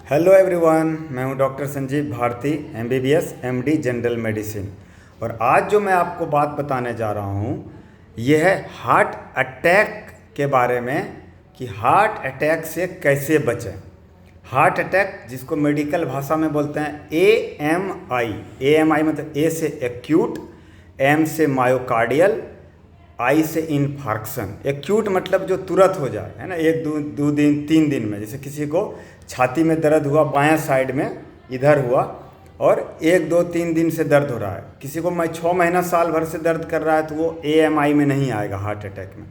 Hello everyone, मैं हूं doctor Sanjeev Bharti, MBBS MD general medicine. और आज जो मैं आपको बात बताने जा रहा हूं यह है हार्ट अटैक के बारे में कि हार्ट अटैक से कैसे बचें। हार्ट अटैक जिसको मेडिकल भाषा में बोलते हैं AMI। AMI मतलब ए से एक्यूट, एम से मायोकार्डियल, आई से इन्फार्क्शन। एक्यूट मतलब जो तुरंत हो जाए, है ना, एक दो दिन 3 दिन में। जैसे किसी को छाती में दर्द हुआ, बायां साइड में इधर हुआ, और 1 2 3 दिन से दर्द हो रहा है। किसी को 6 महीना साल भर से दर्द कर रहा है तो वो AMI में नहीं आएगा, हार्ट अटैक में।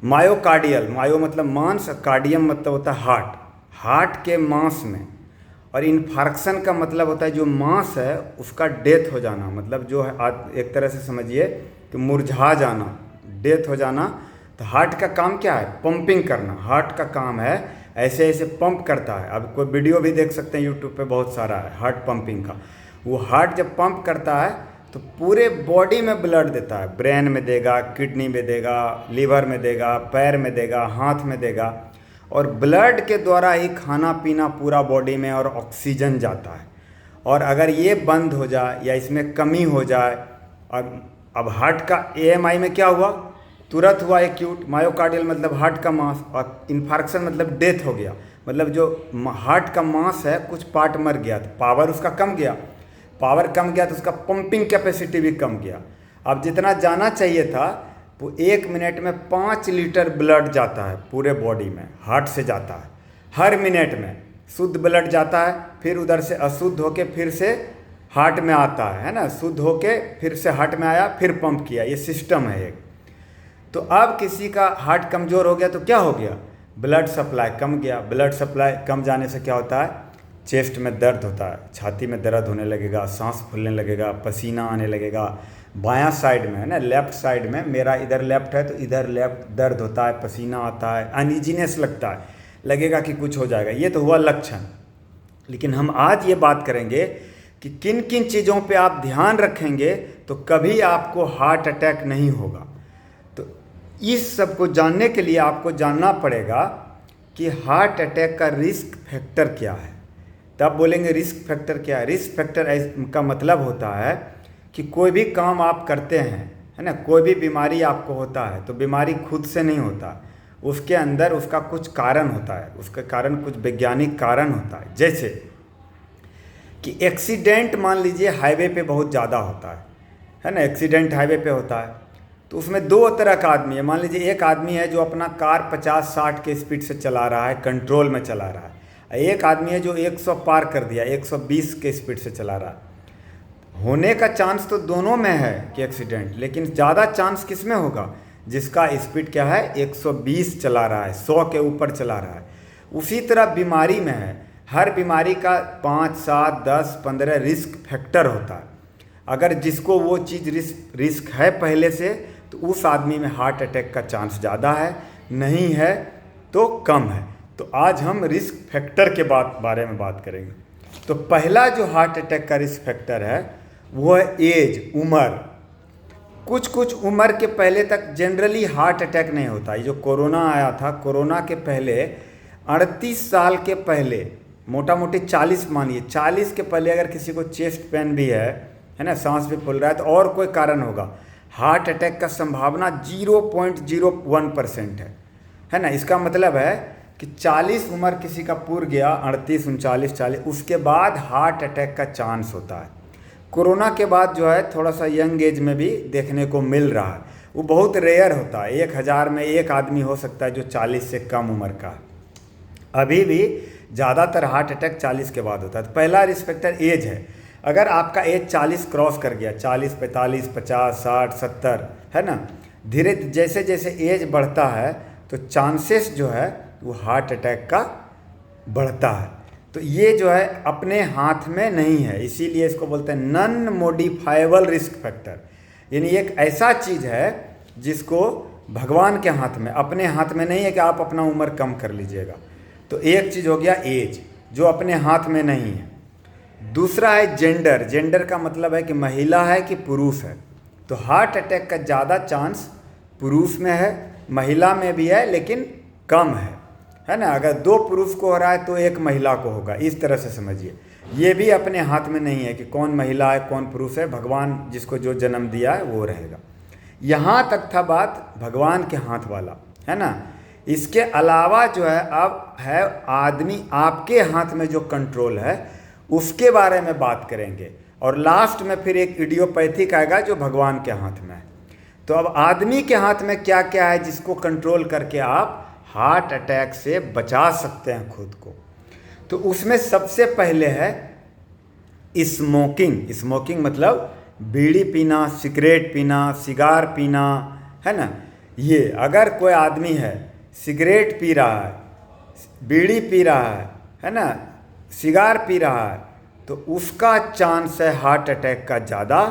मायोकार्डियल, मायो मतलब मांस, कार्डियम मतलब होता है हार्ट, हार्ट के मांस में। और इन्फार्क्शन का मतलब होता है जो मांस है उसका डेथ हो जाना, मतलब जो है एक तरह से समझिए कि मुरझा जाना, डेथ हो जाना। तो हार्ट का काम क्या है? पंपिंग करना। हार्ट का काम है ऐसे ऐसे पंप करता है। अब कोई वीडियो भी देख सकते हैं यूट्यूब पे, बहुत सारा है हार्ट पंपिंग का। वो हार्ट जब पंप करता है तो पूरे बॉडी में ब्लड देता है। ब्रेन में देगा, किडनी में देगा, लीवर में देगा, पैर में देगा, हाथ में देगा। और ब्लड के द्वारा ही खाना पीना पूरा बॉडी में और ऑक्सीजन जाता है। और अगर ये बंद हो जाए या इसमें कमी हो जाए, और अब हार्ट का AMI में क्या हुआ? तुरंत हुआ एक्यूट। मायोकार्डियल मतलब हार्ट का मांस, और इन्फार्क्शन मतलब डेथ हो गया, मतलब जो हार्ट का मांस है कुछ पार्ट मर गया, तो पावर उसका कम गया। पावर कम गया तो उसका पंपिंग कैपेसिटी भी कम गया। अब जितना जाना चाहिए था वो 1 मिनट में 5 लीटर ब्लड जाता है पूरे बॉडी में, हार्ट से जाता है हर मिनट में। शुद्ध ब्लड जाता है, फिर उधर से अशुद्ध होके फिर से हार्ट में आता है ना, शुद्ध होके फिर से हार्ट में आया, फिर पंप किया। ये सिस्टम है एक। तो अब किसी का हार्ट कमज़ोर हो गया तो क्या हो गया? ब्लड सप्लाई कम गया। ब्लड सप्लाई कम जाने से क्या होता है? चेस्ट में दर्द होता है, छाती में दर्द होने लगेगा, सांस फूलने लगेगा, पसीना आने लगेगा। बायां साइड में है ना, लेफ्ट साइड में, मेरा इधर लेफ्ट है तो इधर लेफ्ट दर्द होता है, पसीना आता है, अनइजीनेस लगता है, लगेगा कि कुछ हो जाएगा। ये तो हुआ लक्षण। लेकिन हम आज ये बात करेंगे कि किन किन चीज़ों पे आप ध्यान रखेंगे तो कभी आपको हार्ट अटैक नहीं होगा। तो इस सब को जानने के लिए आपको जानना पड़ेगा कि हार्ट अटैक का रिस्क फैक्टर क्या है। तब बोलेंगे रिस्क फैक्टर क्या है। रिस्क फैक्टर का मतलब होता है कि कोई भी काम आप करते हैं, है ना, कोई भी बीमारी आपको होता है तो बीमारी खुद से नहीं होता, उसके अंदर उसका कुछ कारण होता है, उसका कारण कुछ वैज्ञानिक कारण होता है। जैसे कि एक्सीडेंट मान लीजिए हाईवे पे बहुत ज़्यादा होता है ना, एक्सीडेंट हाईवे पे होता है तो उसमें 2 तरह का आदमी है। मान लीजिए एक आदमी है जो अपना कार 50-60 के स्पीड से चला रहा है, कंट्रोल में चला रहा है। एक आदमी है जो 100 पार कर दिया, 120 के स्पीड से चला रहा है। होने का चांस तो दोनों में है कि एक्सीडेंट, लेकिन ज़्यादा चांस किस में होगा? जिसका स्पीड क्या है? 120 चला रहा है, 100 के ऊपर चला रहा है। उसी तरह बीमारी में है, हर बीमारी का 5, 7, 10, 15 रिस्क फैक्टर होता है। अगर जिसको वो चीज़ रिस्क है पहले से तो उस आदमी में हार्ट अटैक का चांस ज़्यादा है, नहीं है तो कम है। तो आज हम रिस्क फैक्टर के बारे में बात करेंगे। तो पहला जो हार्ट अटैक का रिस्क फैक्टर है वो है एज, उम्र। कुछ उम्र के पहले तक जनरली हार्ट अटैक नहीं होता। ये जो कोरोना आया था, कोरोना के पहले 38 साल के पहले, मोटा मोटी 40 मानिए, 40 के पहले अगर किसी को चेस्ट पेन भी है ना, सांस भी फूल रहा है तो और कोई कारण होगा, हार्ट अटैक का संभावना 0.01% है ना। इसका मतलब है कि 40 उम्र किसी का पूर गया, 38, 39, 40, उसके बाद हार्ट अटैक का चांस होता है। कोरोना के बाद जो है थोड़ा सा यंग एज में भी देखने को मिल रहा है, वो बहुत रेयर होता है। 1000 में एक आदमी हो सकता है जो 40 से कम उम्र का। अभी भी ज़्यादातर हार्ट अटैक 40 के बाद होता है। तो पहला रिस्क फैक्टर एज है। अगर आपका एज 40 क्रॉस कर गया, 40, 45, 50, 60, 70, है ना, धीरे जैसे जैसे एज बढ़ता है तो चांसेस जो है वो हार्ट अटैक का बढ़ता है। तो ये जो है अपने हाथ में नहीं है, इसीलिए इसको बोलते हैं नॉन मॉडिफाइबल रिस्क फैक्टर। यानी एक ऐसा चीज़ है जिसको भगवान के हाथ में, अपने हाथ में नहीं है कि आप अपना उम्र कम कर लीजिएगा। तो एक चीज़ हो गया एज, जो अपने हाथ में नहीं है। दूसरा है जेंडर। जेंडर का मतलब है कि महिला है कि पुरुष है। तो हार्ट अटैक का ज़्यादा चांस पुरुष में है, महिला में भी है लेकिन कम है है ना। अगर 2 पुरुष को हो रहा है तो 1 महिला को होगा, इस तरह से समझिए। ये भी अपने हाथ में नहीं है कि कौन महिला है कौन पुरुष है, भगवान जिसको जो जन्म दिया है वो रहेगा। यहाँ तक था बात भगवान के हाथ वाला, है ना। इसके अलावा जो है अब है आदमी आपके हाथ में जो कंट्रोल है उसके बारे में बात करेंगे, और लास्ट में फिर एक इडियोपैथिक आएगा जो भगवान के हाथ में है। तो अब आदमी के हाथ में क्या क्या है जिसको कंट्रोल करके आप हार्ट अटैक से बचा सकते हैं खुद को। तो उसमें सबसे पहले है स्मोकिंग। स्मोकिंग मतलब बीड़ी पीना, सिगरेट पीना, सिगार पीना, है ना। ये अगर कोई आदमी है सिगरेट पी रहा है, बीड़ी पी रहा है ना, सिगार पी रहा है, तो उसका चांस है हार्ट अटैक का ज़्यादा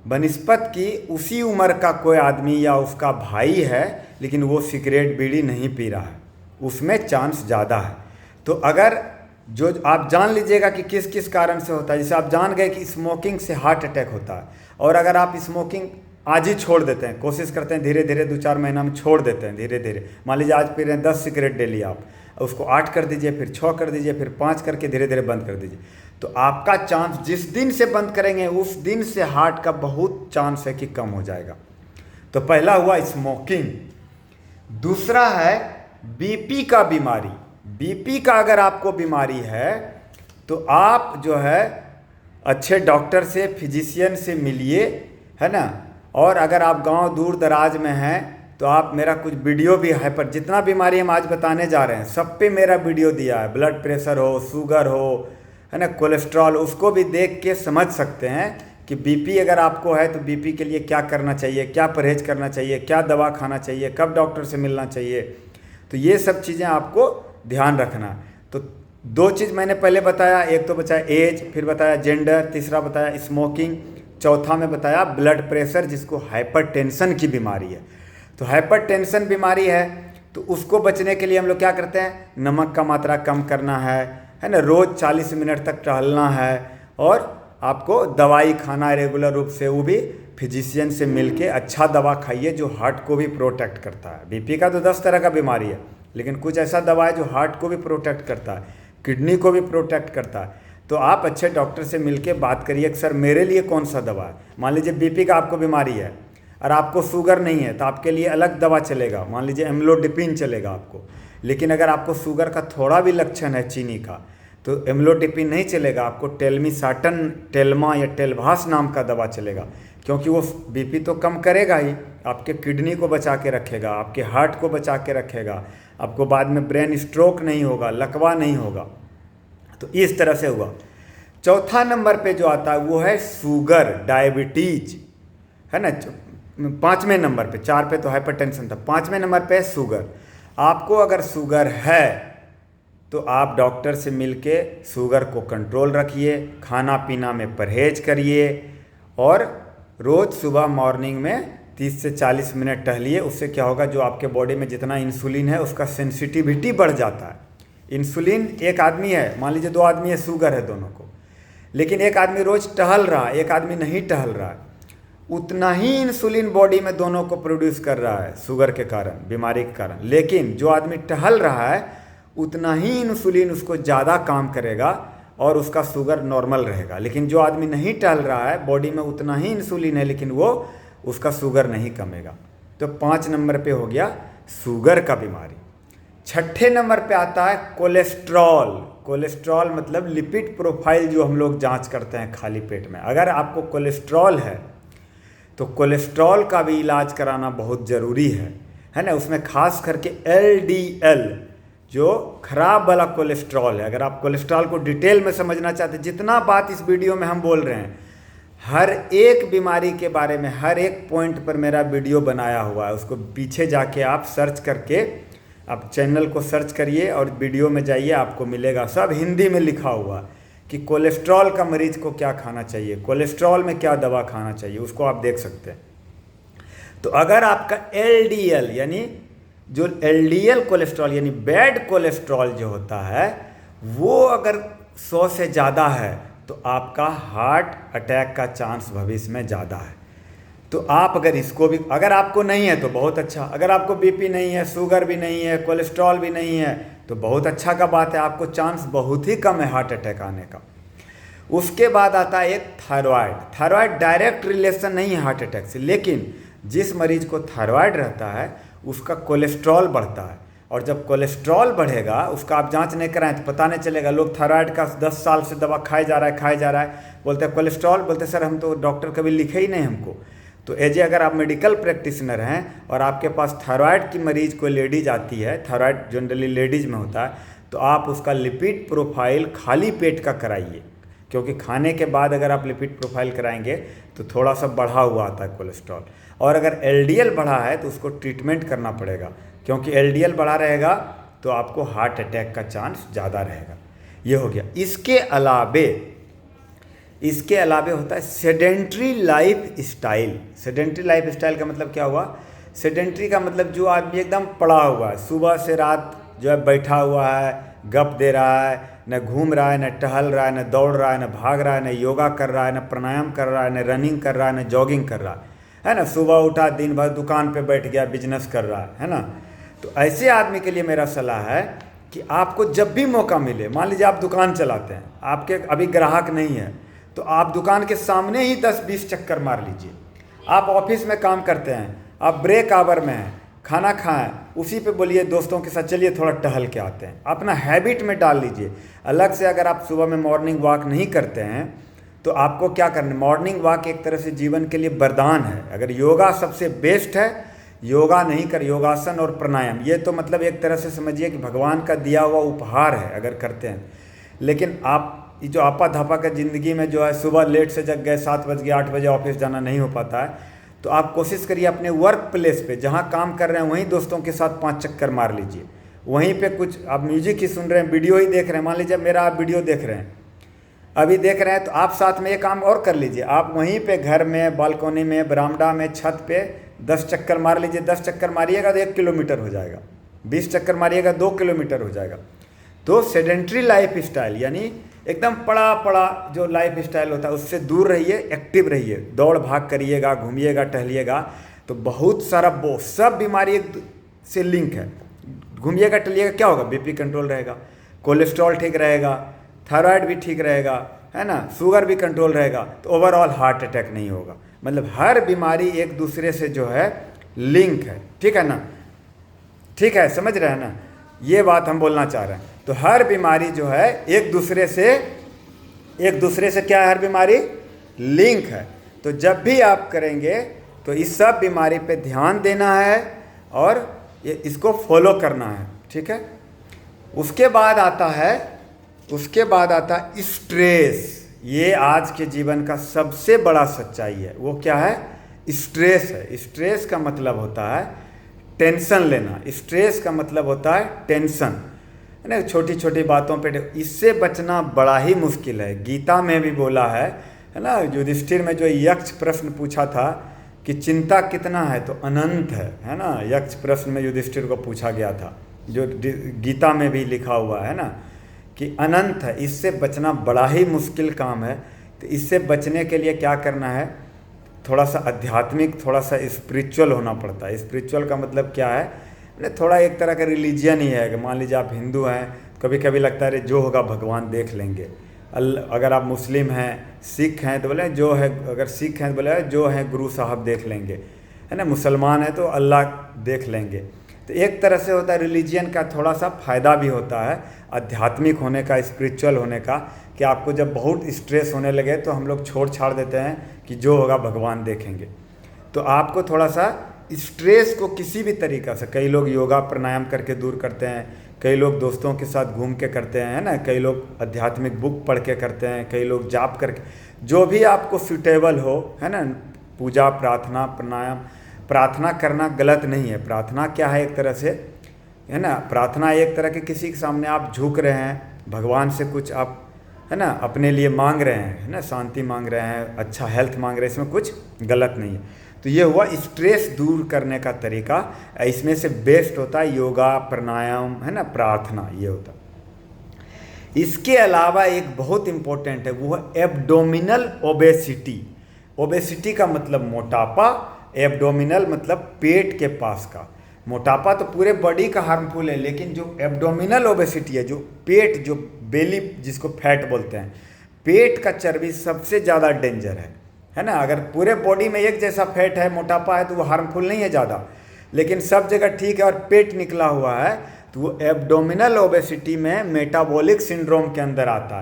बनिस्पत की उसी उम्र का कोई आदमी या उसका भाई है लेकिन वो सिगरेट बीड़ी नहीं पी रहा है, उसमें चांस ज़्यादा है। तो अगर जो आप जान लीजिएगा कि किस किस कारण से होता है। जैसे आप जान गए कि स्मोकिंग से हार्ट अटैक होता है, और अगर आप स्मोकिंग आज ही छोड़ देते हैं, कोशिश करते हैं धीरे धीरे 2-4 महीना में छोड़ देते हैं धीरे धीरे। मान लीजिए आज पी रहे हैं 10 सिगरेट डेली, आप उसको 8 कर दीजिए, फिर 6 कर दीजिए, फिर 5 करके धीरे धीरे बंद कर दीजिए। तो आपका चांस जिस दिन से बंद करेंगे उस दिन से हार्ट का बहुत चांस है कि कम हो जाएगा। तो पहला हुआ स्मोकिंग। दूसरा है बीपी का बीमारी। बीपी का अगर आपको बीमारी है तो आप जो है अच्छे डॉक्टर से, फिजिशियन से मिलिए, है ना। और अगर आप गांव दूर दराज में हैं तो आप मेरा कुछ वीडियो भी है, पर जितना बीमारी हम आज बताने जा रहे हैं सब पे मेरा वीडियो दिया है। ब्लड प्रेशर हो, शुगर हो, है ना, कोलेस्ट्रॉल, उसको भी देख के समझ सकते हैं कि बीपी अगर आपको है तो बीपी के लिए क्या करना चाहिए, क्या परहेज करना चाहिए, क्या दवा खाना चाहिए, कब डॉक्टर से मिलना चाहिए। तो ये सब चीज़ें आपको ध्यान रखना। तो 2 चीज़ मैंने पहले बताया, एक तो बताया एज, फिर बताया जेंडर, तीसरा बताया स्मोकिंग, चौथा में बताया ब्लड प्रेशर जिसको हाइपरटेंशन की बीमारी है। तो हाइपरटेंशन बीमारी है तो उसको बचने के लिए हम लोग क्या करते हैं, नमक का मात्रा कम करना है ना, रोज़ 40 मिनट तक टहलना है, और आपको दवाई खाना है रेगुलर रूप से, वो भी फिजिशियन से मिलके अच्छा दवा खाइए जो हार्ट को भी प्रोटेक्ट करता है। बीपी का तो 10 तरह का बीमारी है, लेकिन कुछ ऐसा दवा है जो हार्ट को भी प्रोटेक्ट करता है, किडनी को भी प्रोटेक्ट करता है। तो आप अच्छे डॉक्टर से मिलके बात करिए कि सर मेरे लिए कौन सा दवा है। मान लीजिए बीपी का आपको बीमारी है और आपको शुगर नहीं है तो आपके लिए अलग दवा चलेगा, मान लीजिए एम्लोडिपिन चलेगा आपको। लेकिन अगर आपको शुगर का थोड़ा भी लक्षण है चीनी का तो एम्लोडिपिन नहीं चलेगा, आपको टेल्मिसाटन, टेल्मा या टेल्भास नाम का दवा चलेगा, क्योंकि वो बीपी तो कम करेगा ही, आपके किडनी को बचा के रखेगा, आपके हार्ट को बचा के रखेगा, आपको बाद में ब्रेन स्ट्रोक नहीं होगा, लकवा नहीं होगा। तो इस तरह से हुआ। चौथा नंबर पे जो आता है वो है शुगर, डायबिटीज, है ना। 5वें नंबर पे, 4 पे तो हाइपरटेंशन था, 5वें नंबर पे शुगर। आपको अगर शुगर है तो आप डॉक्टर से मिलके शुगर को कंट्रोल रखिए, खाना पीना में परहेज करिए, और रोज़ सुबह मॉर्निंग में 30 से 40 मिनट टहलिए। उससे क्या होगा, जो आपके बॉडी में जितना इंसुलिन है उसका सेंसिटिविटी बढ़ जाता है। इंसुलिन, एक आदमी है, मान लीजिए 2 आदमी है, शुगर है दोनों को, लेकिन एक आदमी रोज़ टहल रहा है, एक आदमी नहीं टहल रहा है, उतना ही इंसुलिन बॉडी में दोनों को प्रोड्यूस कर रहा है शुगर के कारण, बीमारी के कारण। लेकिन जो आदमी टहल रहा है उतना ही इंसुलिन उसको ज़्यादा काम करेगा और उसका शुगर नॉर्मल रहेगा। लेकिन जो आदमी नहीं टहल रहा है, बॉडी में उतना ही इंसुलिन है लेकिन वो उसका शुगर नहीं कमेगा। तो 5 नंबर पे हो गया शुगर का बीमारी। 6ठे नंबर पे आता है कोलेस्ट्रॉल। कोलेस्ट्रॉल मतलब लिपिड प्रोफाइल जो हम लोग जांच करते हैं खाली पेट में। अगर आपको कोलेस्ट्रॉल है तो कोलेस्ट्रॉल का भी इलाज कराना बहुत ज़रूरी है ना। उसमें खास करके LDL जो खराब वाला कोलेस्ट्रॉल है। अगर आप कोलेस्ट्रॉल को डिटेल में समझना चाहते हैं, जितना बात इस वीडियो में हम बोल रहे हैं, हर एक बीमारी के बारे में हर एक पॉइंट पर मेरा वीडियो बनाया हुआ है। उसको पीछे जाके आप सर्च करके, आप चैनल को सर्च करिए और वीडियो में जाइए, आपको मिलेगा, सब हिंदी में लिखा हुआ कि कोलेस्ट्रॉल का मरीज को क्या खाना चाहिए, कोलेस्ट्रॉल में क्या दवा खाना चाहिए, उसको आप देख सकते हैं। तो अगर आपका LDL यानी जो LDL कोलेस्ट्रॉल यानी बैड कोलेस्ट्रॉल जो होता है वो अगर 100 से ज़्यादा है तो आपका हार्ट अटैक का चांस भविष्य में ज़्यादा है। तो आप अगर इसको भी, अगर आपको नहीं है तो बहुत अच्छा, अगर आपको BP नहीं है, शुगर भी नहीं है, कोलेस्ट्रॉल भी नहीं है, तो बहुत अच्छा का बात है, आपको चांस बहुत ही कम है हार्ट अटैक आने का। उसके बाद आता है एक थायराइड। थायराइड डायरेक्ट रिलेशन नहीं है हार्ट अटैक से, लेकिन जिस मरीज को थायराइड रहता है उसका कोलेस्ट्रॉल बढ़ता है, और जब कोलेस्ट्रॉल बढ़ेगा, उसका आप जांच नहीं कराएं तो पता नहीं चलेगा। लोग थायराइड का 10 साल से दवा खाए जा रहा है, बोलते हैं कोलेस्ट्रॉल, बोलते सर हम तो डॉक्टर कभी लिखे ही नहीं हमको। तो एजे अगर आप मेडिकल प्रैक्टिशनर हैं और आपके पास थायराइड की मरीज कोई लेडीज आती है, थायराइड जनरली लेडीज में होता है, तो आप उसका लिपिड प्रोफाइल खाली पेट का कराइए, क्योंकि खाने के बाद अगर आप लिपिड प्रोफाइल कराएंगे तो थोड़ा सा बढ़ा हुआ आता है कोलेस्ट्रॉल। और अगर एलडीएल बढ़ा है तो उसको ट्रीटमेंट करना पड़ेगा, क्योंकि एलडीएल बढ़ा रहेगा तो आपको हार्ट अटैक का चांस ज़्यादा रहेगा। ये हो गया। इसके अलावे होता है sedentary life style. Sedentary life style का मतलब क्या हुआ? सेडेंट्री का मतलब जो आदमी एकदम पड़ा हुआ है, सुबह से रात जो है बैठा हुआ है, गप दे रहा है, न घूम रहा है, न टहल रहा है, न दौड़ रहा है, न भाग रहा है, न योगा कर रहा है, न प्राणायाम कर रहा है, न रनिंग कर रहा है, न जॉगिंग कर रहा है ना। सुबह उठा, दिन भर दुकान पे बैठ गया, बिजनेस कर रहा है ना। तो ऐसे आदमी के लिए मेरा सलाह है कि आपको जब भी मौका मिले, मान लीजिए आप दुकान चलाते हैं, आपके अभी ग्राहक नहीं है, तो आप दुकान के सामने ही 10-20 चक्कर मार लीजिए। आप ऑफिस में काम करते हैं, आप ब्रेक आवर में हैं, खाना खाएं, उसी पे बोलिए दोस्तों के साथ चलिए थोड़ा टहल के आते हैं, अपना हैबिट में डाल लीजिए। अलग से अगर आप सुबह में मॉर्निंग वॉक नहीं करते हैं तो आपको क्या करना है, मॉर्निंग वॉक एक तरह से जीवन के लिए वरदान है। अगर योगा सबसे बेस्ट है, योगा नहीं कर, योगासन और प्राणायाम, ये तो मतलब एक तरह से समझिए कि भगवान का दिया हुआ उपहार है अगर करते हैं। लेकिन आप ये जो आपा धापा का ज़िंदगी में जो है, सुबह लेट से जग गए, 7 बज गए, 8 बजे ऑफिस जाना नहीं हो पाता है, तो आप कोशिश करिए अपने वर्क प्लेस पे जहाँ काम कर रहे हैं वहीं दोस्तों के साथ 5 चक्कर मार लीजिए। वहीं पे कुछ आप म्यूजिक ही सुन रहे हैं, वीडियो ही देख रहे हैं, मान लीजिए मेरा आप वीडियो देख रहे हैं, अभी देख रहे हैं, तो आप साथ में ये काम और कर लीजिए। आप वहीं पे घर में, बालकोनी में, बरामदा में, छत पे 10 चक्कर मार लीजिए। 10 चक्कर मारिएगा तो 1 किलोमीटर हो जाएगा, 20 चक्कर मारिएगा 2 किलोमीटर हो जाएगा। तो सेडेंट्री लाइफ स्टाइल यानी एकदम पड़ा पड़ा जो लाइफ स्टाइल होता है उससे दूर रहिए, एक्टिव रहिए, दौड़ भाग करिएगा, घूमिएगा, टहलिएगा, तो बहुत सारा सब बीमारी एक से लिंक है। घूमिएगा टहलिएगा, क्या होगा? बीपी कंट्रोल रहेगा, कोलेस्ट्रॉल ठीक रहेगा, थायराइड भी ठीक रहेगा, है ना, शुगर भी कंट्रोल रहेगा, तो ओवरऑल हार्ट अटैक नहीं होगा। मतलब हर बीमारी एक दूसरे से जो है लिंक है, ठीक है ना, ठीक है, समझ रहे हैं ना, ये बात हम बोलना चाह रहे हैं। तो हर बीमारी जो है एक दूसरे से क्या है, हर बीमारी लिंक है। तो जब भी आप करेंगे तो इस सब बीमारी पे ध्यान देना है और इसको फॉलो करना है, ठीक है। उसके बाद आता है स्ट्रेस। ये आज के जीवन का सबसे बड़ा सच्चाई है। वो क्या है? स्ट्रेस है। स्ट्रेस का मतलब होता है टेंशन लेना। स्ट्रेस का मतलब होता है टेंशन, है ना, छोटी छोटी बातों पे। इससे बचना बड़ा ही मुश्किल है। गीता में भी बोला है ना, युधिष्ठिर में जो यक्ष प्रश्न पूछा था कि चिंता कितना है, तो अनंत है ना। यक्ष प्रश्न में युधिष्ठिर को पूछा गया था, जो गीता में भी लिखा हुआ है ना कि अनंत है। इससे बचना बड़ा ही मुश्किल काम है। तो इससे बचने के लिए क्या करना है? थोड़ा सा आध्यात्मिक, थोड़ा सा स्पिरिचुअल होना पड़ता है। स्पिरिचुअल का मतलब क्या है? थोड़ा एक तरह का रिलीजियन ही है कि मान लीजिए आप हिंदू हैं, कभी कभी लगता है अरे जो होगा भगवान देख लेंगे। अगर आप मुस्लिम हैं, सिख हैं, तो बोले जो है, अगर सिख हैं तो बोले जो है गुरु साहब देख लेंगे, है ना। मुसलमान है तो अल्लाह देख लेंगे। तो एक तरह से होता है रिलीजियन का थोड़ा सा फ़ायदा भी होता है आध्यात्मिक होने का, स्पिरिचुअल होने का, कि आपको जब बहुत स्ट्रेस होने लगे तो हम लोग छोड़ छाड़ देते हैं कि जो होगा भगवान देखेंगे। तो आपको थोड़ा सा स्ट्रेस को किसी भी तरीक़ा से, कई लोग योगा प्राणायाम करके दूर करते हैं, कई लोग दोस्तों के साथ घूम के करते हैं, है ना, कई लोग आध्यात्मिक बुक पढ़ के करते हैं, कई लोग जाप करके, जो भी आपको सूटेबल हो, है ना। पूजा, प्रार्थना, प्राणायाम। प्रार्थना करना गलत नहीं है। प्रार्थना क्या है? एक तरह से, है ना, प्रार्थना एक तरह के किसी के सामने आप झुक रहे हैं, भगवान से कुछ आप, है ना, अपने लिए मांग रहे हैं, है ना, शांति मांग रहे हैं, अच्छा हेल्थ मांग रहे हैं, इसमें कुछ गलत नहीं है। तो ये हुआ स्ट्रेस दूर करने का तरीका। इसमें से बेस्ट होता है योगा, प्राणायाम, है ना, प्रार्थना, ये होता है। इसके अलावा एक बहुत इम्पोर्टेंट है, वो है एब्डोमिनल ओबेसिटी। ओबेसिटी का मतलब मोटापा, एब्डोमिनल मतलब पेट के पास का। मोटापा तो पूरे बॉडी का हार्मफुल है, लेकिन जो एब्डोमिनल ओबेसिटी है, जो पेट, जो बेली जिसको फैट बोलते हैं, पेट का चर्बी सबसे ज़्यादा डेंजर है ना। अगर पूरे बॉडी में एक जैसा फैट है, मोटापा है, तो वो हार्मफुल नहीं है ज़्यादा, लेकिन सब जगह ठीक है और पेट निकला हुआ है तो वो एब्डोमिनल ओबेसिटी में मेटाबॉलिक सिंड्रोम के अंदर आता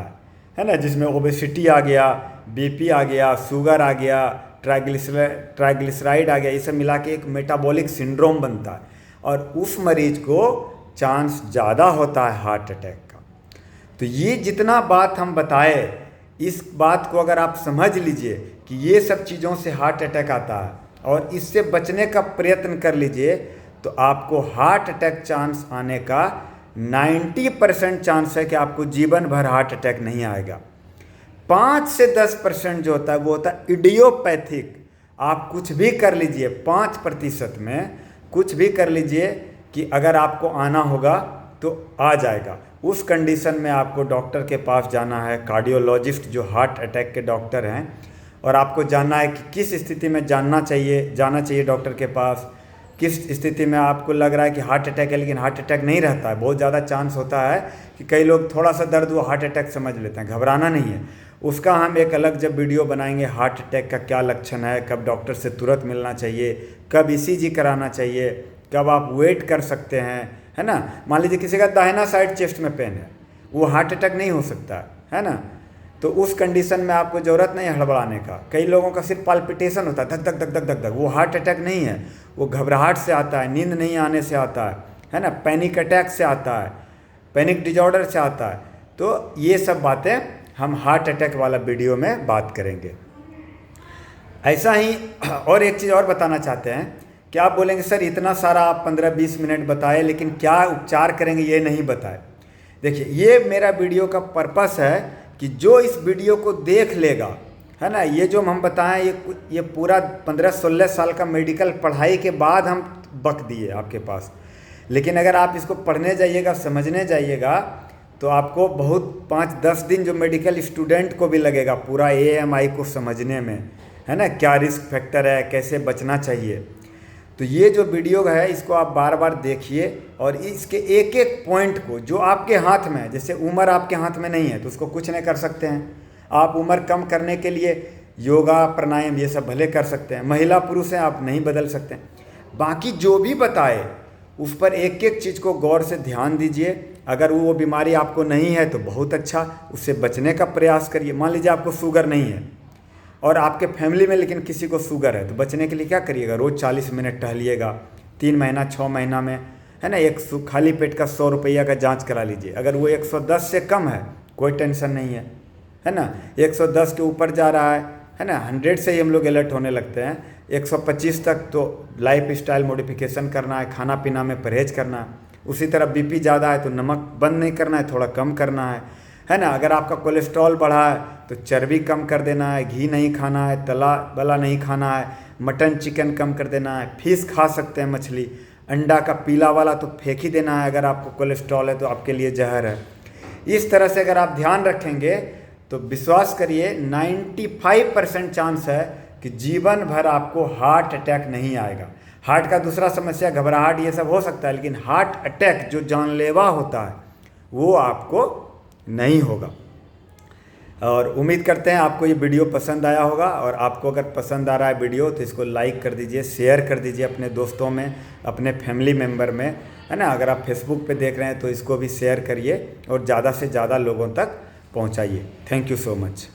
है ना, जिसमें ओबेसिटी आ गया, बीपी आ गया, शुगर आ गया, ट्राइग्लिसराइड आ गया, ये सब मिला के एक मेटाबॉलिक सिंड्रोम बनता है और उस मरीज को चांस ज़्यादा होता है हार्ट अटैक का। तो ये जितना बात हम बताए, इस बात को अगर आप समझ लीजिए कि ये सब चीज़ों से हार्ट अटैक आता है और इससे बचने का प्रयत्न कर लीजिए, तो आपको हार्ट अटैक चांस आने का 90% चांस है कि आपको जीवन भर हार्ट अटैक नहीं आएगा। 5 से 10% जो होता है वो होता है इडियोपैथिक। आप कुछ भी कर लीजिए, 5% में कुछ भी कर लीजिए कि अगर आपको आना होगा तो आ जाएगा। उस कंडीशन में आपको डॉक्टर के पास जाना है, कार्डियोलॉजिस्ट जो हार्ट अटैक के डॉक्टर हैं, और आपको जानना है कि किस स्थिति में जाना चाहिए डॉक्टर के पास, किस स्थिति में आपको लग रहा है कि हार्ट अटैक है लेकिन हार्ट अटैक नहीं रहता है। बहुत ज़्यादा चांस होता है कि कई लोग थोड़ा सा दर्द वो हार्ट अटैक समझ लेते हैं, घबराना नहीं है। उसका हम एक अलग जब वीडियो बनाएंगे, हार्ट अटैक का क्या लक्षण है, कब डॉक्टर से तुरंत मिलना चाहिए, कब ईसीजी कराना चाहिए, कब आप वेट कर सकते हैं, है ना। मान लीजिए किसी का दाहिना साइड चेस्ट में पेन है, वो हार्ट अटैक नहीं हो सकता है ना, तो उस कंडीशन में आपको ज़रूरत नहीं है हड़बड़ाने का। कई लोगों का सिर्फ पाल्पिटेशन होता है, धक धक धक धक धक धक, वो हार्ट अटैक नहीं है, वो घबराहट से आता है, नींद नहीं आने से आता है ना, पैनिक अटैक से आता है, पैनिक डिजॉर्डर से आता है। तो ये सब बातें हम हार्ट अटैक वाला वीडियो में बात करेंगे। ऐसा ही और एक चीज़ और बताना चाहते हैं कि आप बोलेंगे सर इतना सारा आप 15-20 मिनट बताए लेकिन क्या उपचार करेंगे ये नहीं बताए। देखिए, ये मेरा वीडियो का पर्पस है कि जो इस वीडियो को देख लेगा, है ना, ये जो हम बताएं ये पूरा 15-16 साल का मेडिकल पढ़ाई के बाद हम बक दिए आपके पास, लेकिन अगर आप इसको पढ़ने जाइएगा, समझने जाइएगा, तो आपको बहुत 5-10 दिन जो मेडिकल स्टूडेंट को भी लगेगा पूरा AMI को समझने में, है ना, क्या रिस्क फैक्टर है, कैसे बचना चाहिए। तो ये जो वीडियो है इसको आप बार बार देखिए और इसके एक एक पॉइंट को जो आपके हाथ में है, जैसे उम्र आपके हाथ में नहीं है तो उसको कुछ नहीं कर सकते हैं आप। उम्र कम करने के लिए योगा, प्राणायाम ये सब भले कर सकते हैं, महिला पुरुष हैं आप नहीं बदल सकते। बाकी जो भी बताए उस पर एक एक चीज़ को गौर से ध्यान दीजिए। अगर वो बीमारी आपको नहीं है तो बहुत अच्छा, उससे बचने का प्रयास करिए। मान लीजिए आपको शुगर नहीं है और आपके फैमिली में लेकिन किसी को शुगर है, तो बचने के लिए क्या करिएगा, रोज़ 40 मिनट टहलिएगा, 3 महीना 6 महीना में, है ना, एक खाली पेट का 100 रुपया का जांच करा लीजिए। अगर वो 110 से कम है कोई टेंशन नहीं है ना। 110 के ऊपर जा रहा है ना, 100 से ही हम लोग अलर्ट होने लगते हैं। 125 तक तो लाइफ स्टाइल मॉडिफिकेशन करना है, खाना पीना में परहेज करना है। उसी तरह BP ज़्यादा है तो नमक बंद नहीं करना है, थोड़ा कम करना है ना। अगर आपका कोलेस्ट्रॉल बढ़ा है तो चर्बी कम कर देना है, घी नहीं खाना है, तला वाला नहीं खाना है, मटन चिकन कम कर देना है, फिश खा सकते हैं, मछली, अंडा का पीला वाला तो फेंक ही देना है। अगर आपको कोलेस्ट्रॉल है तो आपके लिए जहर है। इस तरह से अगर आप ध्यान रखेंगे तो विश्वास करिए 95% चांस है कि जीवन भर आपको हार्ट अटैक नहीं आएगा। हार्ट का दूसरा समस्या घबराहट ये सब हो सकता है, लेकिन हार्ट अटैक जो जानलेवा होता है वो आपको नहीं होगा। और उम्मीद करते हैं आपको ये वीडियो पसंद आया होगा, और आपको अगर पसंद आ रहा है वीडियो तो इसको लाइक कर दीजिए, शेयर कर दीजिए अपने दोस्तों में, अपने फैमिली मेम्बर में, है ना। अगर आप फेसबुक पे देख रहे हैं तो इसको भी शेयर करिए और ज़्यादा से ज़्यादा लोगों तक पहुंचाइए। Thank you so much.